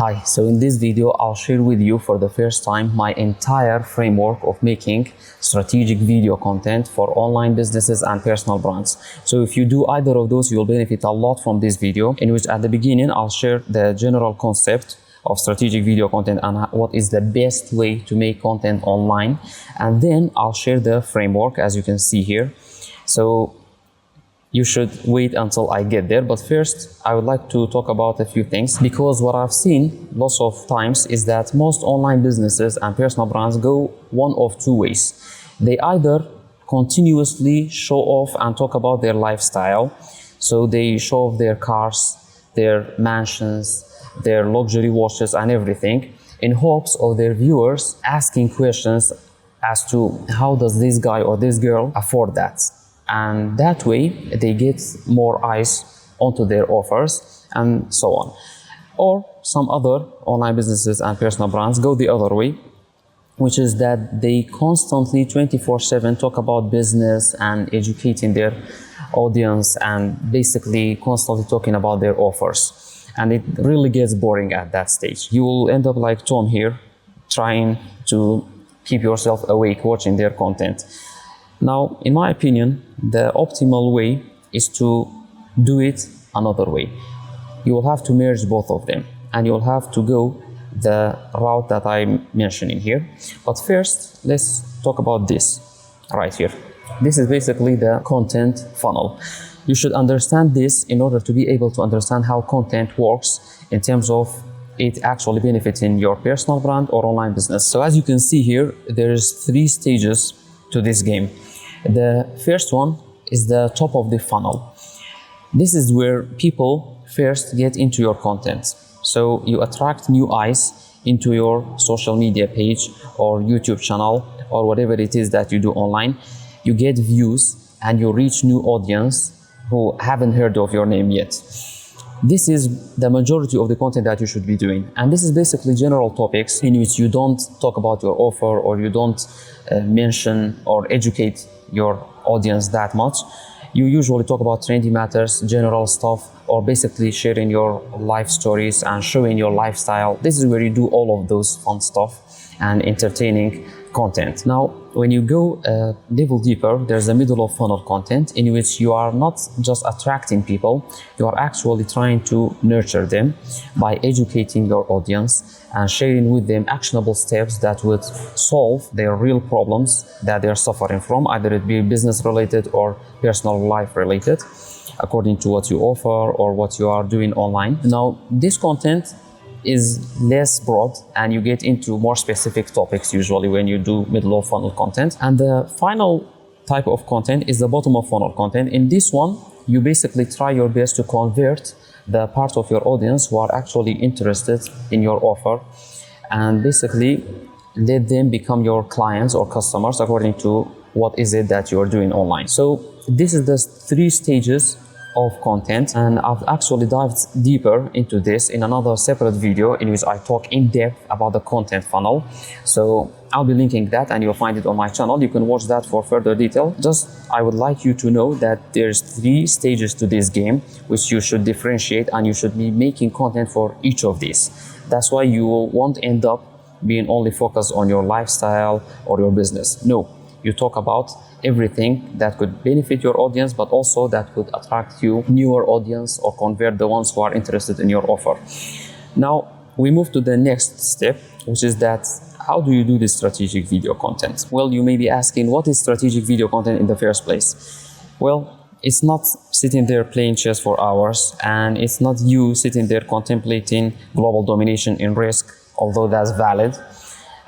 Hi, so in this video I'll share with you for the first time my entire framework of making strategic video content for online businesses and personal brands. So if you do either of those, you'll benefit a lot from this video, in which at the beginning I'll share the general concept of strategic video content and what is the best way to make content online, and then I'll share the framework as you can see here. So you should wait until I get there, but first I would like to talk about a few things, because what I've seen lots of times is that most online businesses and personal brands go one of two ways. They either continuously show off and talk about their lifestyle, so they show off their cars, their mansions, their luxury watches and everything, in hopes of their viewers asking questions as to how does this guy or this girl afford that. And that way they get more eyes onto their offers and so on. Or some other online businesses and personal brands go the other way, which is that they constantly 24/7 talk about business and educating their audience and basically constantly talking about their offers. And it really gets boring at that stage. You will end up like Tom here, trying to keep yourself awake watching their content. Now, in my opinion, the optimal way is to do it another way. You will have to merge both of them, and you'll have to go the route that I'm mentioning here. But first, let's talk about this right here. This is basically the content funnel. You should understand this in order to be able to understand how content works in terms of it actually benefiting your personal brand or online business. So as you can see here, there's 3 stages to this game. The first one is the top of the funnel. This is where people first get into your content. So you attract new eyes into your social media page or YouTube channel or whatever it is that you do online. You get views and you reach new audience who haven't heard of your name yet. This is the majority of the content that you should be doing. And this is basically general topics in which you don't talk about your offer, or you don't mention or educate your audience that much. You usually talk about trendy matters, general stuff, or basically sharing your life stories and showing your lifestyle. This is where you do all of those fun stuff and entertaining content. Now, when you go a level deeper, there's a middle of funnel content in which you are not just attracting people, you are actually trying to nurture them by educating your audience and sharing with them actionable steps that would solve their real problems that they're suffering from, either it be business related or personal life related, according to what you offer or what you are doing online. Now, this content is less broad and you get into more specific topics usually when you do middle of funnel content. And the final type of content is the bottom of funnel content. In this one, you basically try your best to convert the part of your audience who are actually interested in your offer and basically let them become your clients or customers according to what is it that you are doing online. So this is the 3 stages of content, and I've actually dived deeper into this in another separate video in which I talk in depth about the content funnel. So I'll be linking that and you'll find it on my channel. You can watch that for further detail. Just I would like you to know that there's 3 stages to this game which you should differentiate, and you should be making content for each of these. That's why you won't end up being only focused on your lifestyle or your business. No, you talk about everything that could benefit your audience, but also that could attract you newer audience or convert the ones who are interested in your offer. Now we move to the next step, which is that how do you do this strategic video content? Well, you may be asking, what is strategic video content in the first place? Well, it's not sitting there playing chess for hours, and it's not you sitting there contemplating global domination in risk, although that's valid.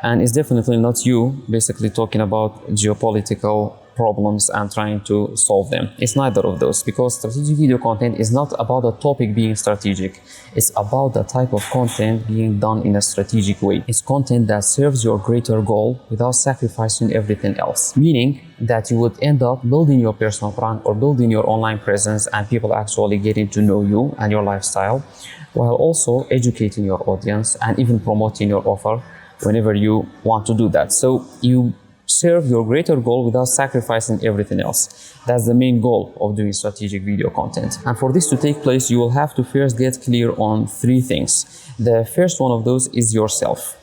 And it's definitely not you basically talking about geopolitical problems and trying to solve them. It's neither of those, because strategic video content is not about a topic being strategic. It's about the type of content being done in a strategic way. It's content that serves your greater goal without sacrificing everything else. Meaning that you would end up building your personal brand or building your online presence and people actually getting to know you and your lifestyle, while also educating your audience and even promoting your offer whenever you want to do that. So you serve your greater goal without sacrificing everything else. That's the main goal of doing strategic video content. And for this to take place, you will have to first get clear on three things. The first one of those is yourself.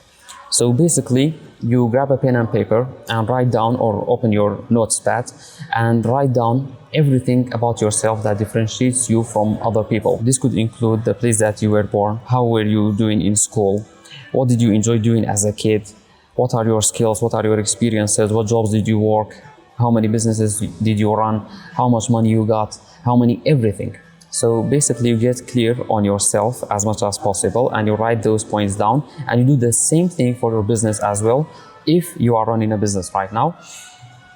So basically, you grab a pen and paper and write down, or open your notepad and write down everything about yourself that differentiates you from other people. This could include the place that you were born, how were you doing in school, what did you enjoy doing as a kid, what are your skills, what are your experiences, what jobs did you work, how many businesses did you run, how much money you got, how many, everything. So basically you get clear on yourself as much as possible and you write those points down, and you do the same thing for your business as well if you are running a business right now,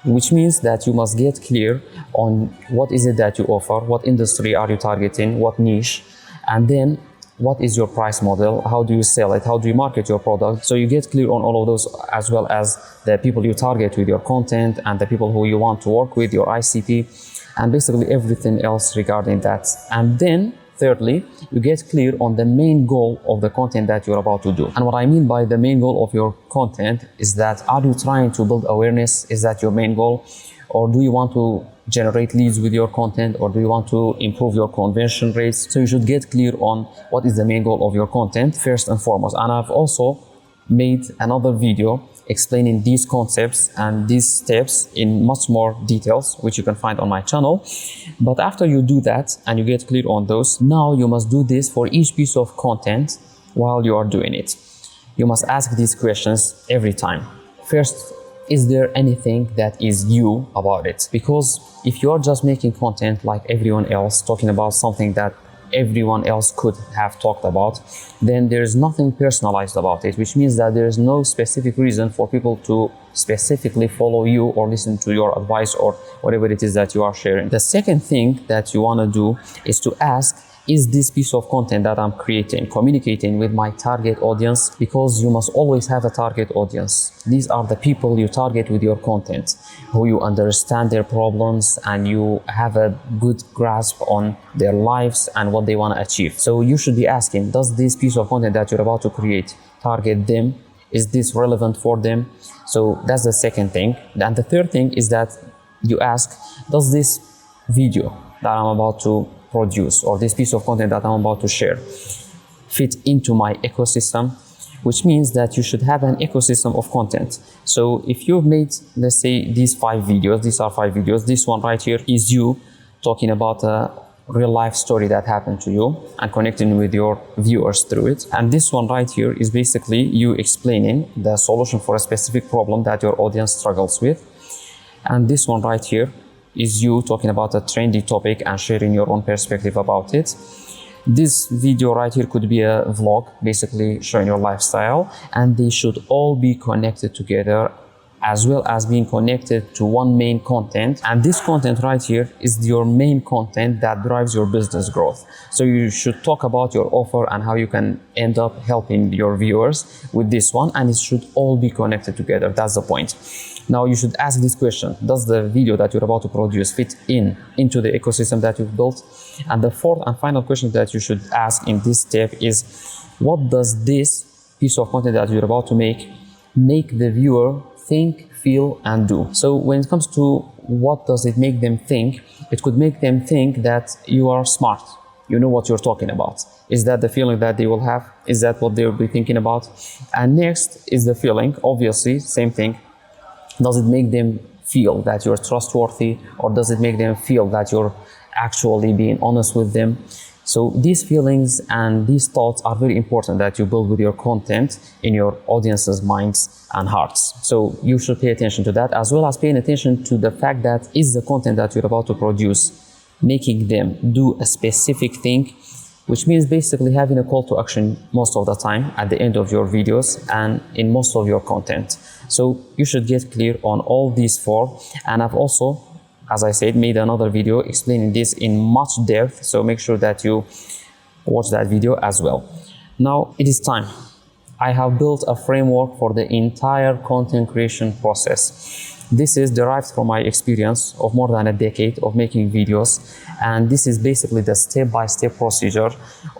which means that you must get clear on what is it that you offer, what industry are you targeting, what niche, and then what is your price model, how do you sell it, how do you market your product. So you get clear on all of those, as well as the people you target with your content and the people who you want to work with, your ICP, and basically everything else regarding that. And then thirdly, you get clear on the main goal of the content that you're about to do. And what I mean by the main goal of your content is that, are you trying to build awareness? Is that your main goal? Or do you want to generate leads with your content, or do you want to improve your conversion rates? So you should get clear on what is the main goal of your content first and foremost. And I've also made another video explaining these concepts and these steps in much more details, which you can find on my channel. But after you do that and you get clear on those, now you must do this for each piece of content while you are doing it. You must ask these questions every time. First, is there anything that is you about it? Because if you are just making content like everyone else, talking about something that everyone else could have talked about, then there's nothing personalized about it, which means that there's no specific reason for people to specifically follow you or listen to your advice or whatever it is that you are sharing. The second thing that you want to do is to ask, is this piece of content that I'm creating communicating with my target audience? Because you must always have a target audience. These are the people you target with your content, who you understand their problems and you have a good grasp on their lives and what they want to achieve. So you should be asking, does this piece of content that you're about to create target them? Is this relevant for them? So that's the second thing. And the third thing is that you ask, does this video that I'm about to produce, or this piece of content that I'm about to share, fit into my ecosystem? Which means that you should have an ecosystem of content. So if you've made, let's say, these 5 videos, these are 5 videos, this one right here is you talking about a real life story that happened to you and connecting with your viewers through it. And this one right here is basically you explaining the solution for a specific problem that your audience struggles with. And this one right here is you talking about a trendy topic and sharing your own perspective about it. This video right here could be a vlog, basically showing your lifestyle, and they should all be connected together, as well as being connected to one main content. And this content right here is your main content that drives your business growth. So you should talk about your offer and how you can end up helping your viewers with this one, and it should all be connected together. That's the point. Now you should ask this question, does the video that you're about to produce fit into the ecosystem that you've built? And the fourth and final question that you should ask in this step is, what does this piece of content that you're about to make the viewer think, feel, and do? So when it comes to what does it make them think, it could make them think that you are smart, you know what you're talking about. Is that the feeling that they will have? Is that what they'll be thinking about? And next is the feeling, obviously, same thing. Does it make them feel that you're trustworthy, or does it make them feel that you're actually being honest with them? So these feelings and these thoughts are very important that you build with your content in your audience's minds and hearts. So you should pay attention to that, as well as paying attention to the fact that, is the content that you're about to produce making them do a specific thing, which means basically having a call to action most of the time at the end of your videos and in most of your content. So you should get clear on all these 4. And I've also, as I said, made another video explaining this in much depth. So make sure that you watch that video as well. Now it is time. I have built a framework for the entire content creation process. This is derived from my experience of more than a decade of making videos, and this is basically the step-by-step procedure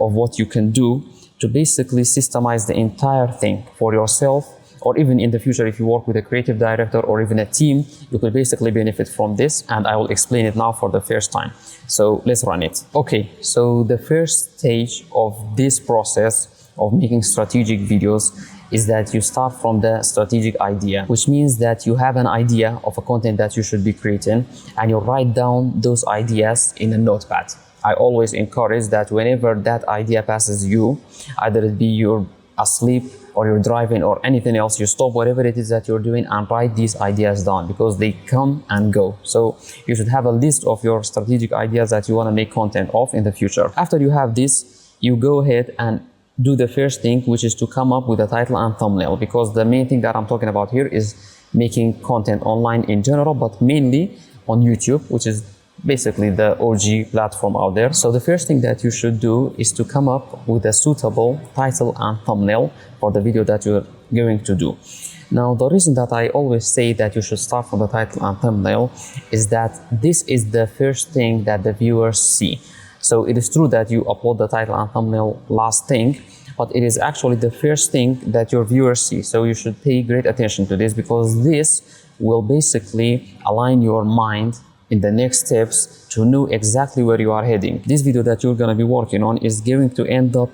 of what you can do to basically systemize the entire thing for yourself, or even in the future, if you work with a creative director or even a team, you could basically benefit from this, and I will explain it now for the first time. So let's run it. Okay, so the first stage of this process of making strategic videos is that you start from the strategic idea, which means that you have an idea of a content that you should be creating, and you write down those ideas in a notepad. I always encourage that whenever that idea passes you, either it be you're asleep or you're driving or anything else, you stop whatever it is that you're doing and write these ideas down, because they come and go. So you should have a list of your strategic ideas that you want to make content of in the future. After you have this, you go ahead and do the first thing, which is to come up with a title and thumbnail, because the main thing that I'm talking about here is making content online in general, but mainly on YouTube, which is basically the OG platform out there. So the first thing that you should do is to come up with a suitable title and thumbnail for the video that you're going to do. Now, the reason that I always say that you should start from the title and thumbnail is that this is the first thing that the viewers see. So it is true that you upload the title and thumbnail last thing, but it is actually the first thing that your viewers see. So you should pay great attention to this, because this will basically align your mind in the next steps to know exactly where you are heading. This video that you're going to be working on is going to end up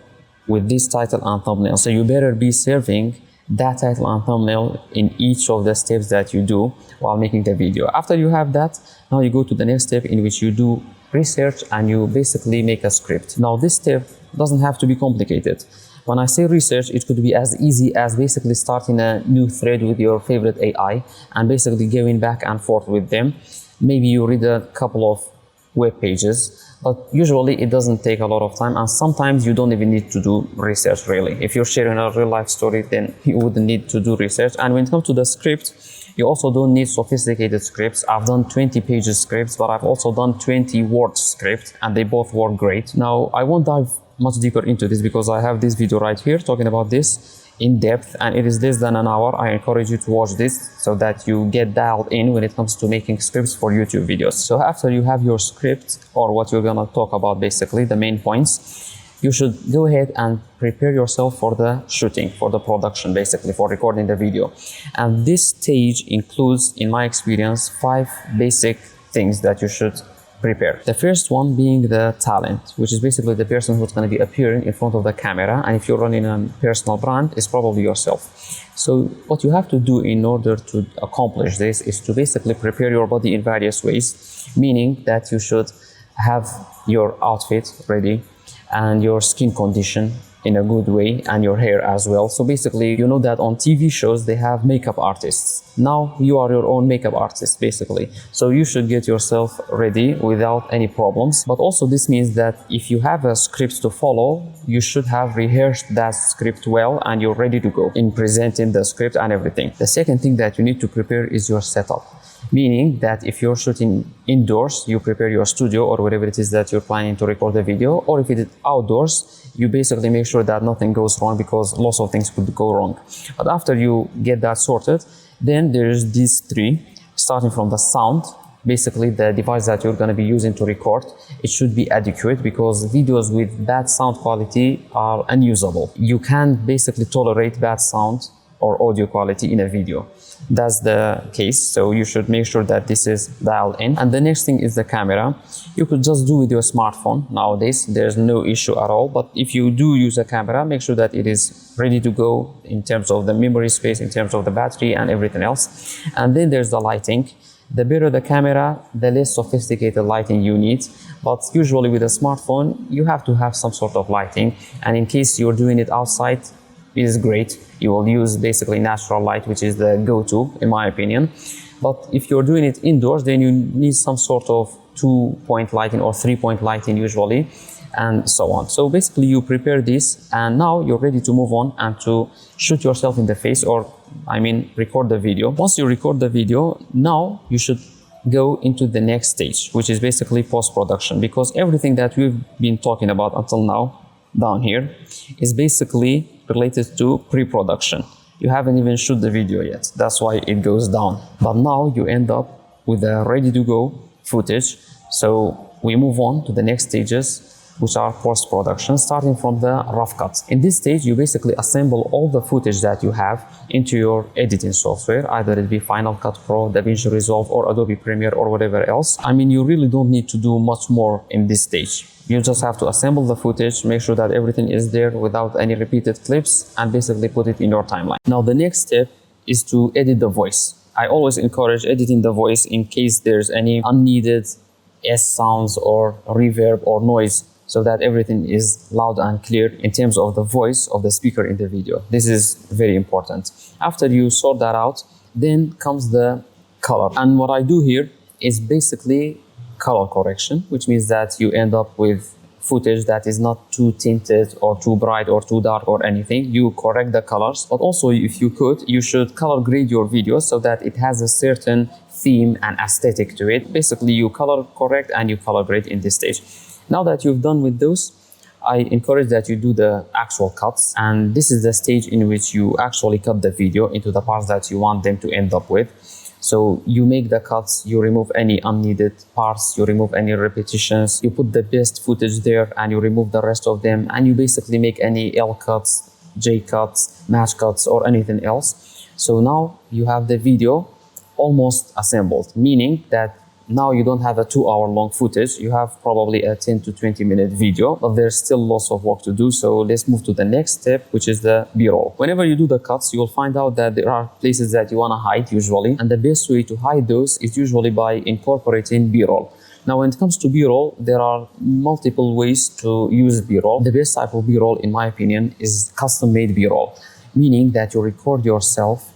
with this title and thumbnail. So you better be serving that title and thumbnail in each of the steps that you do while making the video. After you have that, now you go to the next step, in which you do research and you basically make a script. Now this step doesn't have to be complicated. When I say research, it could be as easy as basically starting a new thread with your favorite AI and basically going back and forth with them. Maybe you read a couple of web pages, but usually it doesn't take a lot of time, and sometimes you don't even need to do research really. If you're sharing a real life story, then you wouldn't need to do research. And when it comes to the script, you also don't need sophisticated scripts. I've done 20 pages scripts, but I've also done 20 word scripts, and they both work great. Now, I won't dive much deeper into this because I have this video right here talking about this in depth, and it is less than an hour. I encourage you to watch this so that you get dialed in when it comes to making scripts for YouTube videos. So after you have your script, or what you're gonna talk about, basically the main points, you should go ahead and prepare yourself for the shooting, for the production, basically for recording the video. And this stage includes, in my experience, 5 basic things that you should prepare. The first one being the talent, which is basically the person who's going to be appearing in front of the camera, and if you're running a personal brand, it's probably yourself. So what you have to do in order to accomplish this is to basically prepare your body in various ways, meaning that you should have your outfit ready and your skin condition in a good way, and your hair as well. So basically, you know that on TV shows they have makeup artists. Now you are your own makeup artist basically, so you should get yourself ready without any problems. But also this means that if you have a script to follow, you should have rehearsed that script well and you're ready to go in presenting the script and everything. The second thing that you need to prepare is your setup, meaning that if you're shooting indoors, you prepare your studio or whatever it is that you're planning to record the video, or if it is outdoors, you basically make sure that nothing goes wrong, because lots of things could go wrong. But after you get that sorted, then there's these 3, starting from the sound. Basically the device that you're going to be using to record, it should be adequate, because videos with bad sound quality are unusable. You can't basically tolerate bad sound or audio quality in a video. That's the case, so you should make sure that this is dialed in. And the next thing is the camera. You could just do with your smartphone nowadays, there's no issue at all. But if you do use a camera, make sure that it is ready to go in terms of the memory space, in terms of the battery and everything else. And then there's the lighting. The better the camera, the less sophisticated lighting you need. But usually with a smartphone, you have to have some sort of lighting. And in case you're doing it outside, it is great. You will use basically natural light, which is the go-to in my opinion. But if you're doing it indoors, then you need some sort of 2-point lighting or 3-point lighting usually, and so on. So basically you prepare this, and now you're ready to move on and to shoot yourself in the face, or record the video. Once you record the video, now you should go into the next stage, which is basically post-production, because everything that we've been talking about until now down here is basically related to pre-production. You haven't even shot the video yet, that's why it goes down. But now you end up with a ready to go footage. So we move on to the next stages, which are post-production, starting from the rough cuts. In this stage, you basically assemble all the footage that you have into your editing software, either it be Final Cut Pro, DaVinci Resolve, or Adobe Premiere, or whatever else. I mean, you really don't need to do much more in this stage. You just have to assemble the footage, make sure that everything is there without any repeated clips, and basically put it in your timeline. Now, the next step is to edit the voice. I always encourage editing the voice in case there's any unneeded S sounds or reverb or noise, so that everything is loud and clear in terms of the voice of the speaker in the video. This is very important. After you sort that out, then comes the color. And what I do here is basically color correction, which means that you end up with footage that is not too tinted or too bright or too dark or anything. You correct the colors, but also if you could, you should color grade your videos so that it has a certain theme and aesthetic to it. Basically, you color correct and you color grade in this stage. Now that you've done with those, I encourage that you do the actual cuts, and this is the stage in which you actually cut the video into the parts that you want them to end up with. So you make the cuts, you remove any unneeded parts, you remove any repetitions, you put the best footage there and you remove the rest of them, and you basically make any L cuts, J cuts, match cuts, or anything else. So now you have the video almost assembled, meaning that now you don't have a 2-hour long footage, you have probably a 10 to 20 minute video, but there's still lots of work to do. So let's move to the next step, which is the B-roll. Whenever you do the cuts, you'll find out that there are places that you want to hide usually, and the best way to hide those is usually by incorporating B-roll. Now, when it comes to B-roll, there are multiple ways to use B-roll. The best type of B-roll, in my opinion, is custom-made B-roll, meaning that you record yourself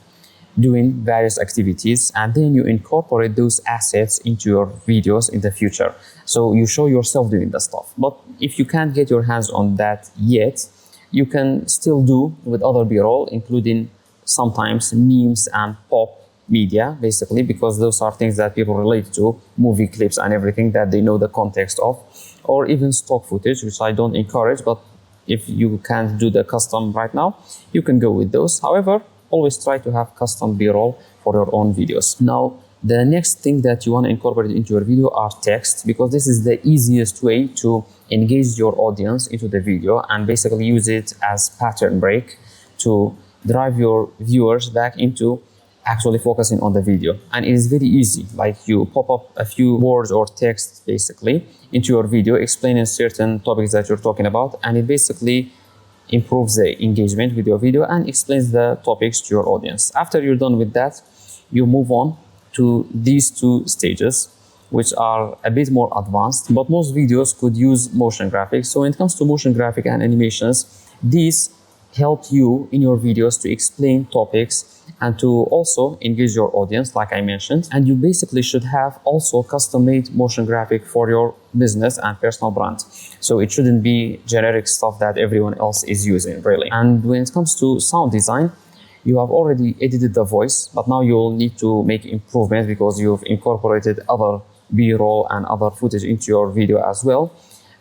doing various activities and then you incorporate those assets into your videos in the future. So you show yourself doing the stuff. But if you can't get your hands on that yet, you can still do with other B-roll, including sometimes memes and pop media, basically, because those are things that people relate to, movie clips and everything that they know the context of, or even stock footage, which I don't encourage, but if you can't do the custom right now, you can go with those. However, always try to have custom B-roll for your own videos. Now, the next thing that you want to incorporate into your video are text, because this is the easiest way to engage your audience into the video and basically use it as pattern break to drive your viewers back into actually focusing on the video. And it is very easy, like you pop up a few words or text basically into your video explaining certain topics that you're talking about, and it basically improves the engagement with your video and explains the topics to your audience. After you're done with that, you move on to these two stages, which are a bit more advanced, but most videos could use motion graphics. So when it comes to motion graphic and animations, these help you in your videos to explain topics and to also engage your audience, like I mentioned. And you basically should have also custom-made motion graphic for your business and personal brand. So it shouldn't be generic stuff that everyone else is using, really. And when it comes to sound design, you have already edited the voice, but now you'll need to make improvements because you've incorporated other B-roll and other footage into your video as well.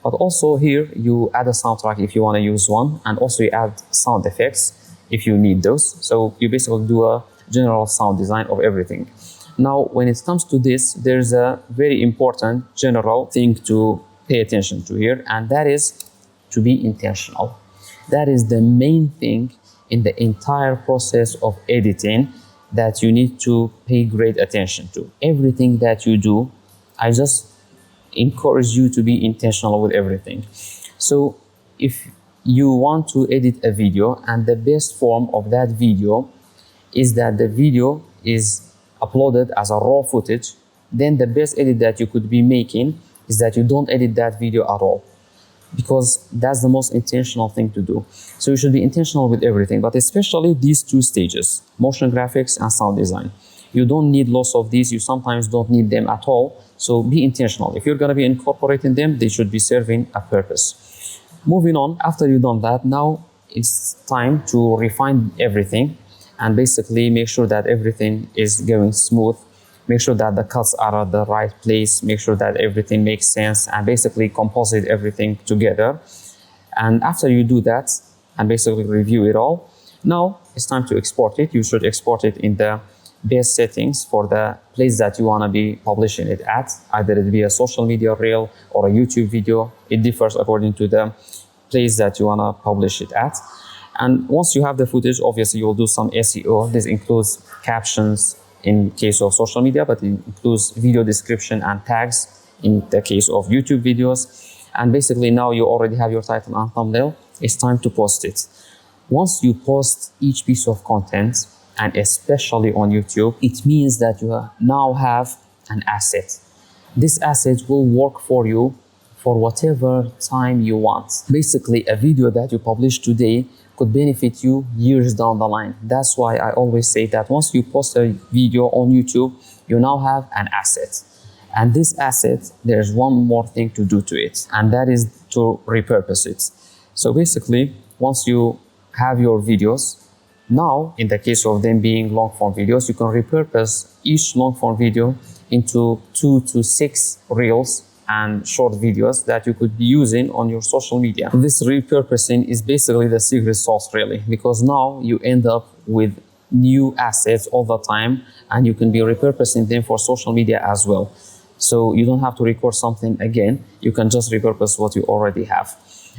But also here, you add a soundtrack if you want to use one, and also you add sound effects if you need those. So you basically do a general sound design of everything. Now, when it comes to this, there's a very important general thing to pay attention to here, and that is to be intentional. That is the main thing in the entire process of editing that you need to pay great attention to. Everything that you do, I just encourage you to be intentional with everything. So if you want to edit a video, and the best form of that video is that the video is uploaded as a raw footage, then the best edit that you could be making is that you don't edit that video at all, because that's the most intentional thing to do. So you should be intentional with everything, but especially these two stages, motion graphics and sound design. You don't need lots of these, you sometimes don't need them at all. So be intentional. If you're going to be incorporating them, they should be serving a purpose. Moving on, after you've done that, now it's time to refine everything and basically make sure that everything is going smooth. Make sure that the cuts are at the right place. Make sure that everything makes sense, and basically composite everything together. And after you do that and basically review it all, now it's time to export it. You should export it in the base settings for the place that you want to be publishing it at. Either it be a social media reel or a YouTube video. It differs according to the place that you want to publish it at. And once you have the footage, obviously you'll do some SEO. This includes captions in case of social media, but it includes video description and tags in the case of YouTube videos. And basically now you already have your title and thumbnail. It's time to post it. Once you post each piece of content, and especially on YouTube, it means that you now have an asset. This asset will work for you for whatever time you want. Basically, a video that you publish today could benefit you years down the line. That's why I always say that once you post a video on YouTube, you now have an asset. And this asset, there's one more thing to do to it, and that is to repurpose it. So basically, once you have your videos, now, in the case of them being long-form videos, you can repurpose each long-form video into 2 to 6 reels and short videos that you could be using on your social media. This repurposing is basically the secret sauce, really, because now you end up with new assets all the time, and you can be repurposing them for social media as well. So you don't have to record something again. You can just repurpose what you already have.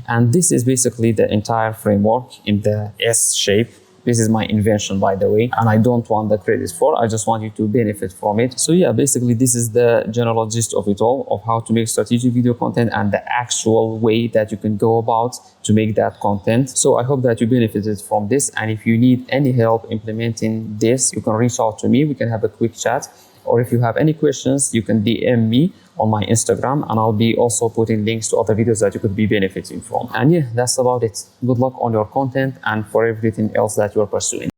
And this is basically the entire framework in the S shape. This is my invention, by the way, and I don't want the credit for. I just want you to benefit from it. So yeah, basically this is the general gist of it all, of how to make strategic video content and the actual way that you can go about to make that content. So I hope that you benefited from this, and if you need any help implementing this, you can reach out to me. We can have a quick chat, or if you have any questions, you can DM me on my Instagram, and I'll be also putting links to other videos that you could be benefiting from. And yeah, that's about it. Good luck on your content and for everything else that you're pursuing.